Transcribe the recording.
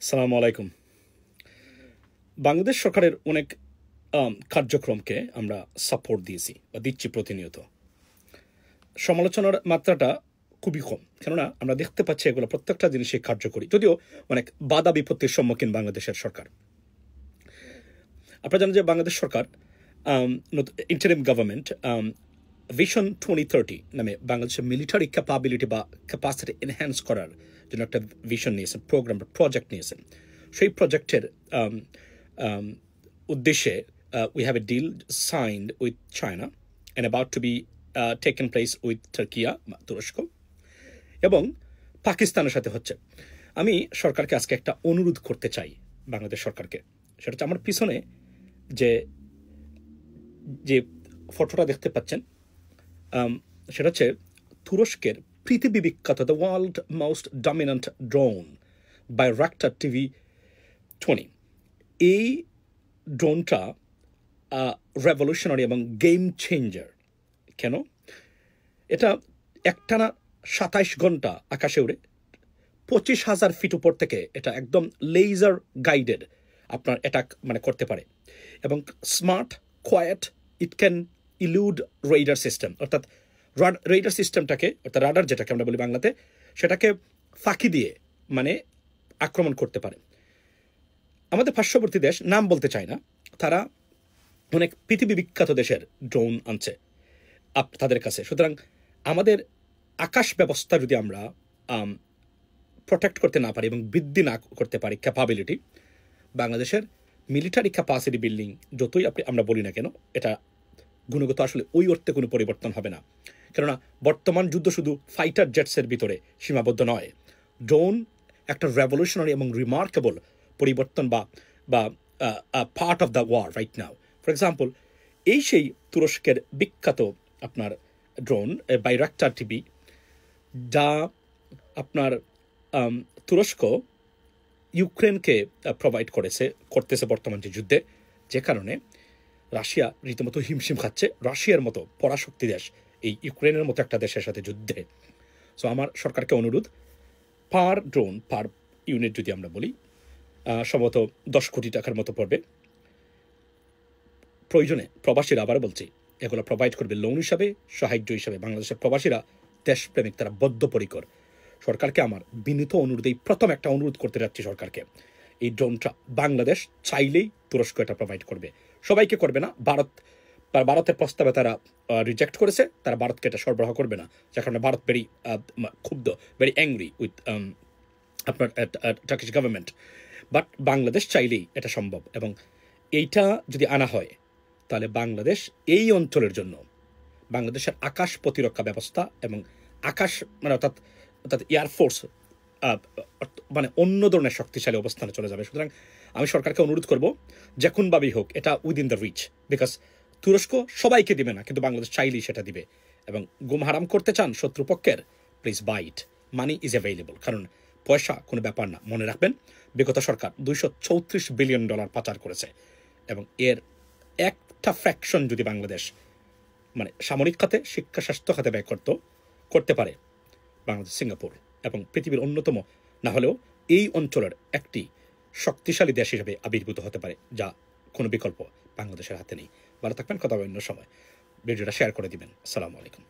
সালামু আলাইকুম। বাংলাদেশ সরকারের অনেক কার্যক্রমকে আমরা সাপোর্ট দিয়েছি বা দিচ্ছি প্রতিনিয়ত। সমালোচনার মাত্রাটা খুবই কম, কেননা আমরা দেখতে পাচ্ছি এগুলো প্রত্যেকটা জিনিসই কার্যকরী, যদিও অনেক বাধা বিপত্তির সম্মুখীন বাংলাদেশের সরকার। আপনারা জানেন যে বাংলাদেশ সরকার ইন্টারিম গভর্নমেন্ট ভিশন 2030 নামে বাংলাদেশের মিলিটারি ক্যাপাবিলিটি বা ক্যাপাসিটি এনহ্যান্স করার জন্য একটা ভিশন নিয়েছেন, প্রোগ্রাম বা প্রজেক্ট নিয়েছেন। সেই প্রজেক্টের উদ্দেশ্যে we have a deal signed with China and about to be taken place with Turkey, তুরস্ক, এবং পাকিস্তানের সাথে হচ্ছে। আমি সরকারকে আজকে একটা অনুরোধ করতে চাই, বাংলাদেশ সরকারকে। সেটা হচ্ছে আমার পিছনে যে যে ফটোটা দেখতে পাচ্ছেন, সেটা হচ্ছে তুরস্কের পৃথিবী বিখ্যাত the world most dominant drone Bayraktar TV-20। এই ড্রোনটা রেভলিউশনারি এবং গেম চেঞ্জার। কেন? এটা একটানা 27 ঘন্টা আকাশে উড়ে 25,000 ফিট উপর থেকে এটা একদম লেজার গাইডেড আপনার অ্যাটাক করতে পারে, এবং smart, quiet, it can elude radar system, অর্থাৎ রেডার সিস্টেমটাকে, অর্থাৎ রাডার যেটাকে আমরা বলি বাংলাতে, সেটাকে ফাঁকি দিয়ে আক্রমণ করতে পারে। আমাদের পার্শ্ববর্তী দেশ, নাম বলতে চাই না, তারা অনেক পৃথিবী বিখ্যাত দেশের ড্রোন আনছে তাদের কাছে। সুতরাং আমাদের আকাশ ব্যবস্থা যদি আমরা প্রোটেক্ট করতে না পারি এবং বৃদ্ধি না করতে পারি ক্যাপাবিলিটি, বাংলাদেশের মিলিটারি ক্যাপাসিটি বিল্ডিং যতই আমরা বলি না কেন, এটা গুণগত আসলে ওই অর্থে কোনো পরিবর্তন হবে না। কেননা বর্তমান যুদ্ধ শুধু ফাইটার জেটসের ভিতরে সীমাবদ্ধ নয়। ড্রোন একটা রেভলিউশনারি এবং রিমার্কেবল পরিবর্তন বা part of the war right now. For example, এই সেই তুরস্কের বিখ্যাত আপনার ড্রোন বাইরাক্টার TV, যা আপনার তুরস্ক ইউক্রেনকে প্রোভাইড করতেছে বর্তমান যে যুদ্ধে, যে কারণে রাশিয়া রীতিমতো হিমশিম খাচ্ছে। রাশিয়ার মতো পরাশক্তি দেশ এই ইউক্রেনের মতো একটা দেশের সাথে যুদ্ধে। সো আমার সরকারকে অনুরোধ, পার ড্রোন, পার ইউনিট যদি আমরা বলি, সম্ভবত 10 কোটি টাকার মতো পড়বে। প্রয়োজনে প্রবাসীরা, আবার বলছি, এগুলো প্রোভাইড করবে লোন হিসাবে, সাহায্য হিসাবে। বাংলাদেশের প্রবাসীরা দেশপ্রেমিক, তারা বদ্ধপরিকর। সরকারকে আমার বিনীত অনুরোধ, এই প্রথম একটা অনুরোধ করতে যাচ্ছি সরকারকে, এই ড্রোনটা বাংলাদেশ চাইলেই তুরস্ক এটা প্রোভাইড করবে, সবাইকে করবে না। ভারতের প্রস্তাবে তারা রিজেক্ট করেছে, তারা ভারতকে এটা সরবরাহ করবে না, যার কারণে ভারত ভেরি ক্ষুব্ধ, ভেরি অ্যাংরি উইথ আপনার টার্কিশ গভর্নমেন্ট। বাট বাংলাদেশ চাইলেই এটা সম্ভব, এবং এইটা যদি আনা হয় তাহলে বাংলাদেশ এই অঞ্চলের জন্য, বাংলাদেশের আকাশ প্রতিরক্ষা ব্যবস্থা এবং আকাশ অর্থাৎ এয়ারফোর্স অন্য ধরনের শক্তিশালী অবস্থানে চলে যাবে। সুতরাং আমি সরকারকে অনুরোধ করব, যে কোনভাবেই হোক এটা উইদিন দ্য রিচ, বিকজ তুরস্ক সবাইকে দিবে না, কিন্তু বাংলাদেশ চাইলেই সেটা দিবে। এবং গুম হারাম করতে চান শত্রুপক্ষের, please buy it, money is available. কারণ পয়সা কোনো ব্যাপার না। মনে রাখবেন, বিগত সরকার $234 বিলিয়ন পাচার করেছে, এবং এর একটা ফ্র্যাকশন যদি বাংলাদেশ সামরিক খাতে, শিক্ষা, স্বাস্থ্য খাতে ব্যয় করতে পারে, বাংলাদেশ, সিঙ্গাপুর এবং পৃথিবীর অন্যতম না হলেও এই অঞ্চলের একটি শক্তিশালী দেশ হিসেবে আবির্ভূত হতে পারে, যা কোনো বিকল্প বাংলাদেশের হাতে নেই। ভালো থাকবেন, কথা হবে অন্য সময়। ভিডিওটা শেয়ার করে দিবেন। আসসালামু আলাইকুম।